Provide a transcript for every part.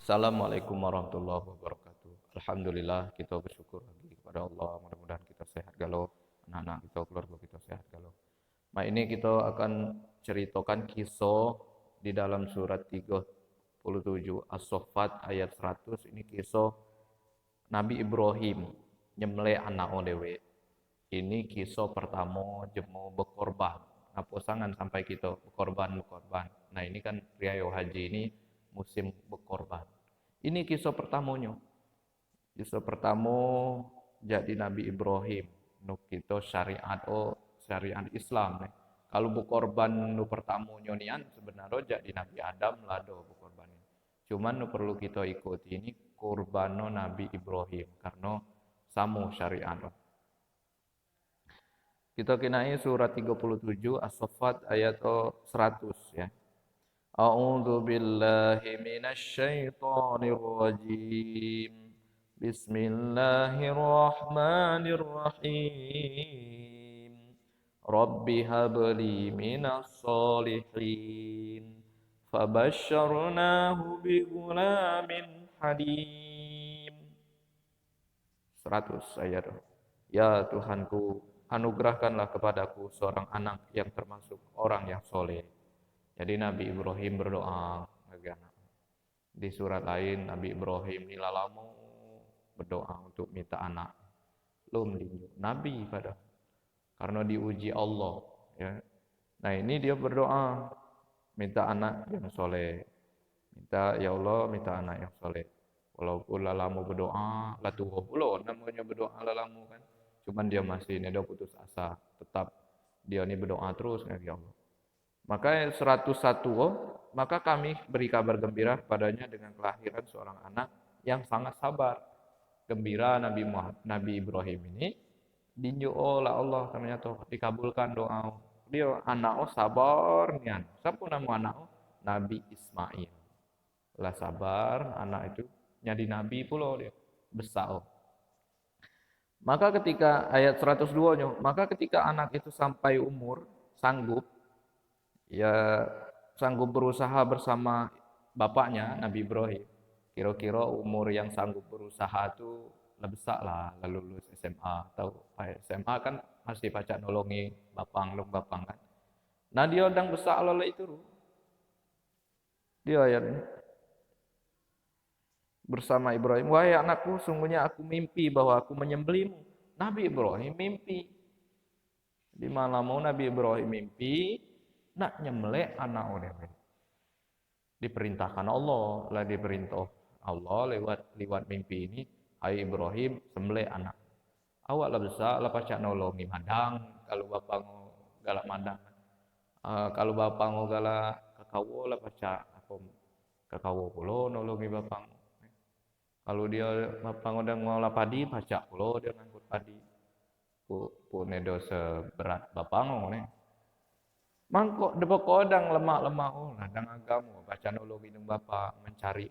Assalamualaikum warahmatullahi wabarakatuh. Alhamdulillah kita bersyukur lagi kepada Allah. Mudah-mudahan kita sehat galau, anak-anak kita, keluarga kita sehat galau. Nah ini kita akan ceritakan kisah di dalam surat 37 As-Saffat ayat 100. Ini kisah Nabi Ibrahim nyembelih anak dewe. Ini kisah pertama jemu berkorban. Apa sangan sampai kita berkorban. Nah ini kan riayo haji ini musim berkorban. Ini kisah pertamanya. Kisah pertama jadi Nabi Ibrahim. Nu kita syariat Islam. Kalau berkorban nu pertamanya nian sebenarnya jadi Nabi Adam lado berkorban. Cuman nu perlu kita ikuti ini kurbano Nabi Ibrahim karena samu syariat. Kita kenai surat 37 As-Saffat ayat 100 ya. A'udzu billahi minasy syaithanir rajim. Bismillahirrahmanirrahim. Rabbi habli minas solihin. Fabasyarnahu bighulamin halim. 100 ayat. Ya Tuhanku, anugerahkanlah kepadaku seorang anak yang termasuk orang yang soleh. Jadi Nabi Ibrahim berdoa bagi anak. Di surat lain Nabi Ibrahim nilalamu berdoa untuk minta anak. Belum Nabi pada karena diuji Allah ya. Nah ini dia berdoa minta anak yang soleh. Minta ya Allah minta anak yang soleh. Walaupun lalamu berdoa, latuh pula namanya berdoa lalamu kan. Cuman dia masih ada putus asa, tetap dia ini berdoa terus ya Allah. Maka 101 maka kami beri kabar gembira padanya dengan kelahiran seorang anak yang sangat sabar. Gembira Nabi Ibrahim ini dinju oleh Allah ternyata dikabulkan doa. Dia anak sabar nian. Siapa nama anak Nabi Ismail. Lah sabar anak itu jadi nabi pula dia besar. Maka ketika ayat 102 nya, maka ketika anak itu sampai umur sanggup ya sanggup berusaha bersama bapaknya Nabi Ibrahim. Kira-kira umur yang sanggup berusaha itu lebih besar lah, lalu lulus SMA atau SMA kan masih pacak nolongi bapang kan. Nah dia sedang besar lalu itu dia ayat ini bersama Ibrahim, wahai anakku, sungguhnya aku mimpi bahwa aku menyembelihmu. Nabi Ibrahim mimpi. Di malam Nabi Ibrahim mimpi nak nyembelih anak orang. Diperintahkan Allah, lah diperintah Allah lewat mimpi ini, hai Ibrahim sembelih anak. Awak lah besar lah pacak nolongi madang kalau bapak galak madang. Kalau bapak galak kakawo lah pacak aku kakawo pulo nolongi bapak. Kalau dia bapak udah ngolah padi pacak pulo dia ngangkut padi. Ku nedo seberat bapak nih. Mangkok debok kodang lemak-lemak ladang agamu baca nolongi nang bapak mencari.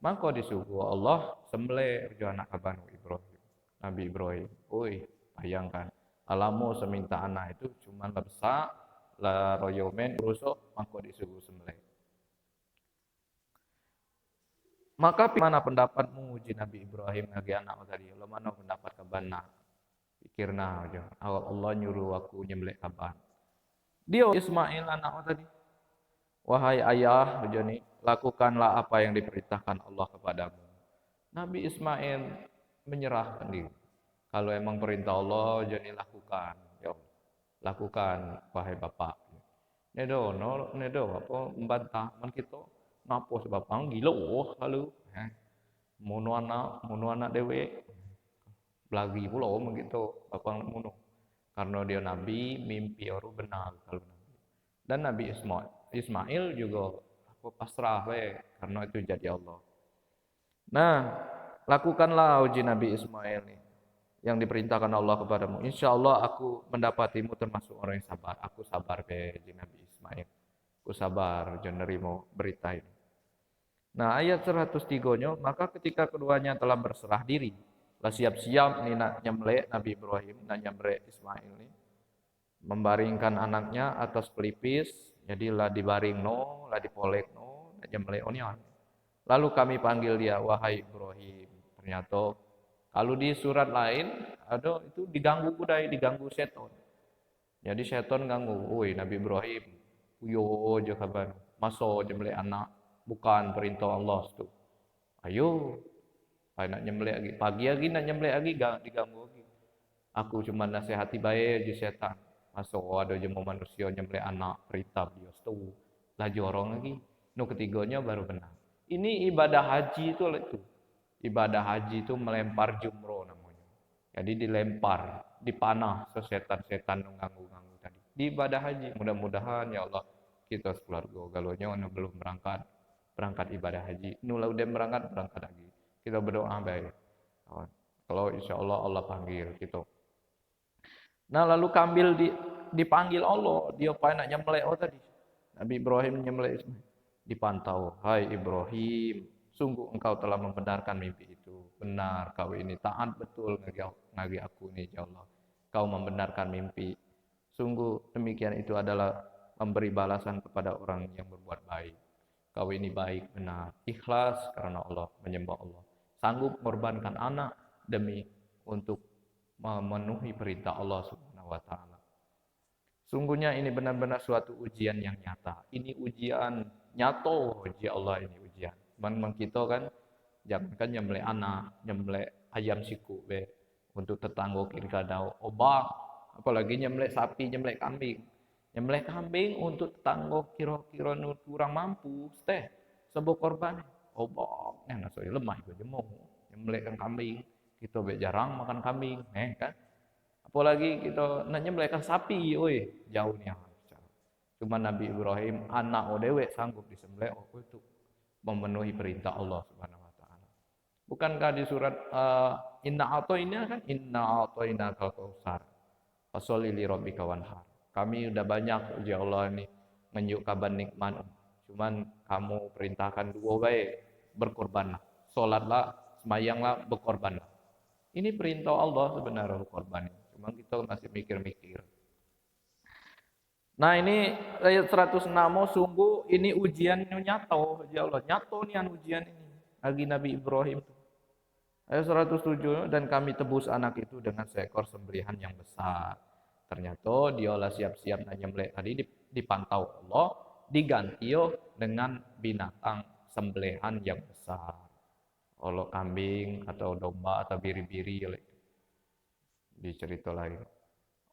Mangko disuguh Allah sembelih jo anak abanu Ibrahim. Nabi Ibrahim. Bayangkan. Alamu seminta anak itu cuma lebsa la royomen rusuk mangko disuguh sembelih. Maka mana pendapatmu uji Nabi Ibrahim lagi anak tadi? Lo mana pendapat kabana? Pikirna aja. Allah nyuruh aku nyembelih kaban. Dia Ismail anak tadi. Wahai ayah, begini, lakukanlah apa yang diperintahkan Allah kepadamu. Nabi Ismail menyerahkan diri. Kalau emang perintah Allah, jadi lakukan. Ya, lakukan, wahai bapak. Nedo, apa membantah man kita. Napa sebab gila lalu. Munu anak dewe. Belagi pula begitu, bapak munu. Karena dia nabi, mimpi orang benar kalau nabi. Dan Nabi Ismail juga aku pasrah karena itu jadi Allah. Nah, lakukanlah uji Nabi Ismail nih yang diperintahkan Allah kepadamu. Insya Allah aku mendapatimu termasuk orang yang sabar. Aku sabar be Nabi Ismail. Aku sabar jangan nerimo berita ini. Nah, ayat 103-nya, maka ketika keduanya telah berserah diri, lah siap-siap nih nak nyembelih Nabi Ibrahim, nak nyembelih Ismail nih, membaringkan anaknya atas pelipis, jadi lah dibaring no, lah dipolek no, nak nyembelih onion. Lalu kami panggil dia, wahai Ibrahim. Ternyata kalau di surat lain ada itu diganggu budaya, diganggu seton. Jadi seton ganggu, woi Nabi Ibrahim, yo aja kabar, maso nyembelih anak, bukan perintah Allah tuh. Ayo, nak nyembelih lagi, pagi lagi nak nyembelih lagi, diganggu lagi. Aku cuma nasihati baik aja setan. Maso ada jemu manusia nyembelih anak, perintah dia tuh. Laju orang lagi, no ketiganya baru benar. Ini ibadah haji itu. Ibadah haji itu melempar jumroh namanya. Jadi dilempar, dipanah sesetan-setan mengganggu-ganggu tadi. Di ibadah haji, mudah-mudahan ya Allah kita sekeluarga galonya anu belum berangkat ibadah haji. Nula udah berangkat lagi. Kita berdoa baik. Kalau insya Allah Allah panggil gitu. Nah lalu dipanggil Allah, dia nak nyembelih tadi. Nabi Ibrahim nyembelih Ismail. Dipantau, hai Ibrahim, sungguh engkau telah membenarkan mimpi itu. Benar, kau ini taat betul ngagi aku nih ya Allah. Kau membenarkan mimpi. Sungguh demikian itu adalah memberi balasan kepada orang yang berbuat baik. Kau ini baik, benar, ikhlas karena Allah, menyembah Allah. Sanggup mengorbankan anak demi untuk memenuhi perintah Allah Subhanahu wa taala. Sungguhnya ini benar-benar suatu ujian yang nyata. Ini ujian nyato, uji Allah ini ujian. Memang kita kan jangankan nyembelih anak, nyembelih ayam siku be untuk tetangga kiri kadau obak, apalagi nyembelih sapi, nyembelih kambing. Nyembelih kambing untuk tetangga kira-kira kurang mampu, teh sebuah korban obak, yang nggak lemah itu jemong. Nyembelih kambing, kita be jarang makan kambing, kan? Apalagi kita nak nyembelihkan sapi, oi jauh nih. Cuma Nabi Ibrahim anak odewe sanggup disembelih itu memenuhi perintah Allah Subhanahu wa taala. Bukankah di surat Inna atoina kan Inna atoina kal kausar. Fasholli li rabbika wanhar. Kami udah banyak uji Allah ini menunjuk kabar nikmat. Cuman kamu perintahkan dua baik berkorbanlah. Salatlah, semayanglah, berkorbanlah. Ini perintah Allah sebenarnya korban. Cuma kita masih mikir-mikir. Nah ini ayat 106 sungguh ini ujian nyato ya Allah. Nyato nih ujian ini. Lagi Nabi Ibrahim. Ayat 107 dan kami tebus anak itu dengan seekor sembelihan yang besar. Ternyata dialah siap-siap nyembelih tadi dipantau Allah diganti dengan binatang sembelihan yang besar. Kalau kambing atau domba atau biri-biri dicerita lagi.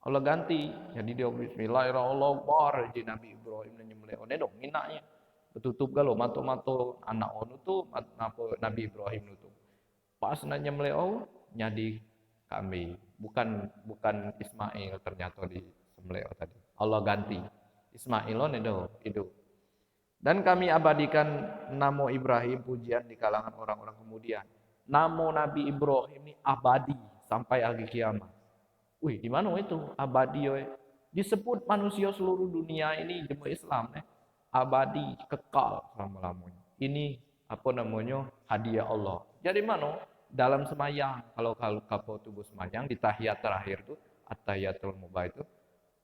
Allah ganti. Jadi dia bismillahirrahmanirrahim di Nabi Ibrahim nyembelih one dong minaknya. Betutup galo mato-mato anak onu tuh Nabi Ibrahim itu. Pas nyembelih nyadi kami. Bukan Ismail ternyata di sembelih tadi. Allah ganti. Ismail itu. Dan kami abadikan nama Ibrahim pujian di kalangan orang-orang kemudian. Nama Nabi Ibrahim ini abadi sampai akhir kiamat. Wih, di mana itu abadi? Disebut manusia seluruh dunia ini jemaah Islam abadi kekal selama-lamanya. Ini apa namanya hadiah Allah. Jadi mana? Dalam semayang kalau kapal tubuh semayang di tahiyat terakhir tuh at-tahiyatul mubah itu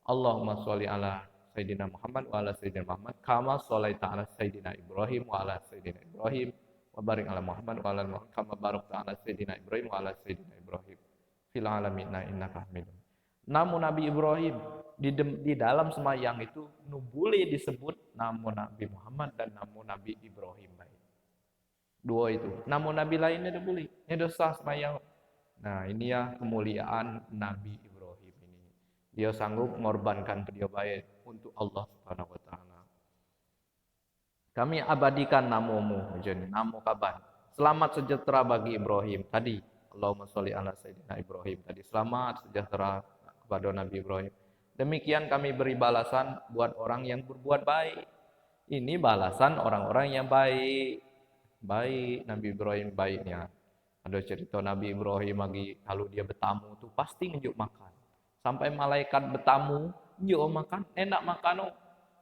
Allahumma sholli ala Sayyidina Muhammad wa ala Sayyidina Muhammad kama sholaita ala Sayyidina Ibrahim wa ala Sayyidina Ibrahim wa barik ala Muhammad wa ala Muhammad kama barakta ala Sayyidina Ibrahim wa ala Sayyidina Ibrahim fil alamin innaka hamidun. Namun Nabi Ibrahim di dalam semayang itu boleh disebut nama Nabi Muhammad dan nama Nabi Ibrahim baik. Dua itu. Namun Nabi lainnya tidak boleh. Ini dosa semayang. Nah ini ya kemuliaan Nabi Ibrahim ini. Dia sanggup mengorbankan beliau baik untuk Allah Subhanahu wa taala. Kami abadikan namamu, jadi nama kabar. Selamat sejahtera bagi Ibrahim tadi. Allahumma sholli ala Sayyidina Ibrahim tadi. Selamat sejahtera kepada Nabi Ibrahim. Demikian kami beri balasan buat orang yang berbuat baik. Ini balasan orang-orang yang baik. Baik Nabi Ibrahim baiknya. Ada cerita Nabi Ibrahim lagi kalau dia bertamu tuh pasti nunjuk makan. Sampai malaikat bertamu, nunjuk makan, enak makan.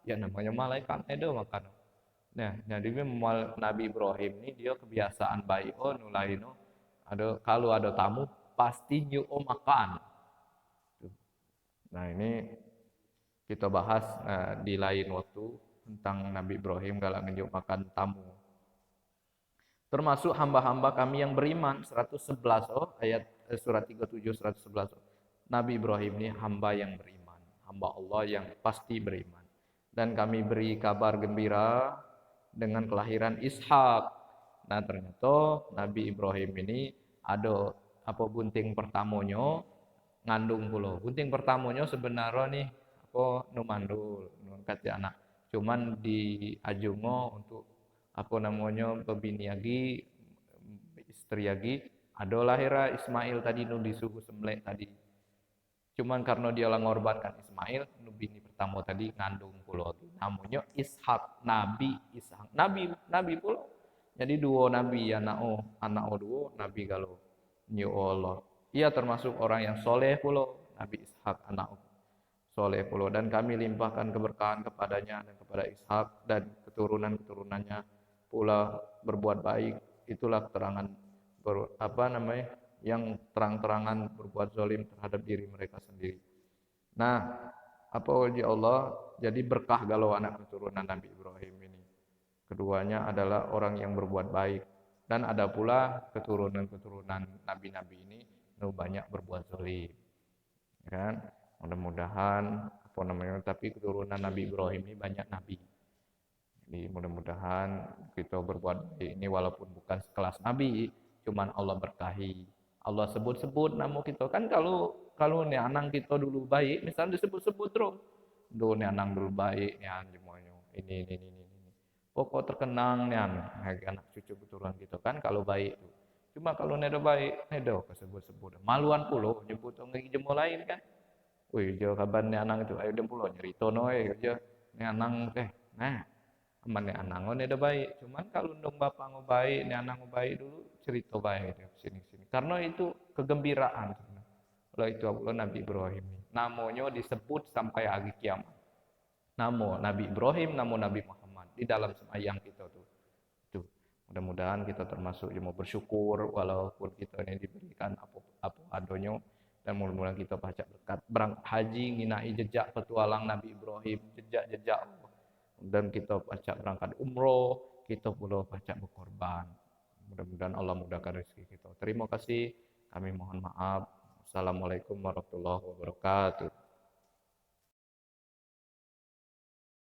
Ya namanya malaikat, edo makan. Nah, jadi Nabi Ibrahim ini dia kebiasaan baik nulaino. Kalau ada tamu pasti nunjuk makan. Nah ini kita bahas di lain waktu tentang Nabi Ibrahim kalau nunjuk makan tamu. termasuk hamba-hamba kami yang beriman. 111 ayat surat 37 111. Nabi Ibrahim ini hamba yang beriman, hamba Allah yang pasti beriman. Dan kami beri kabar gembira dengan kelahiran Ishak. Nah, ternyata Nabi Ibrahim ini ada apa bunting pertamanya ngandung pulau. Bunting pertamanya sebenarnya nih apa numandul, kasih anak. Cuman di ajungo untuk apa namanya pebini lagi istri lagi ada lahir Ismail tadi nu disuruh sembelih tadi. Cuman karena dia lah ngorbankan Ismail, nu bini pertama tadi ngandung pulau namanya Ishak, Nabi Ishak, Nabi pulau. Jadi dua nabi anak dua nabi kalau nyu Allah. Ia termasuk orang yang soleh pulau, Nabi Ishak anak soleh pulau, dan kami limpahkan keberkahan kepadanya dan kepada Ishak dan keturunan-keturunannya pula berbuat baik. Itulah keterangan apa namanya yang terang-terangan berbuat zalim terhadap diri mereka sendiri. Nah, apa wajah Allah jadi berkah galau anak keturunan Nabi Ibrahim ini. Keduanya adalah orang yang berbuat baik, dan ada pula keturunan-keturunan nabi-nabi ini banyak berbuat zalim. Kan? Mudah-mudahan apa namanya tapi keturunan Nabi Ibrahim ini banyak nabi. Jadi mudah-mudahan kita berbuat baik ini walaupun bukan sekelas nabi, cuman Allah berkahi. Allah sebut-sebut nama kita kan kalau nih anak kita dulu baik, misalnya disebut-sebut terus. Do nih anak dulu baik nih semuanya. Ini. Pokok terkenang nih anak cucu keturunan kita kan kalau baik tuh. Cuma kalau nedo baik, nedo kesebut-sebut. Maluan pulo nyebut orang jemu lain kan. Wih, jo kaban nih anak itu, ayo dem pulo nyerito noe, jo nih anak nah aman nih anak oh nih baik. Cuman kalau ndong bapak ngo baik, nih anak ngo baik dulu cerita baik gitu sini. Karena itu kegembiraan. Kalau itu Allah Nabi Ibrahim. Namanya disebut sampai hari kiamat. Namo Nabi Ibrahim, namo Nabi Muhammad di dalam sembahyang kita tuh. Tuh. Mudah-mudahan kita termasuk yang mau bersyukur walaupun kita ini diberikan apa adonyo, dan mudah-mudahan kita baca berkat berangkat haji nginai jejak petualang Nabi Ibrahim, jejak-jejak Allah. Dan kita baca berangkat umroh, kita pula baca berkorban. Mudah-mudahan Allah mudahkan rezeki kita. Terima kasih. Kami mohon maaf. Assalamualaikum warahmatullahi wabarakatuh.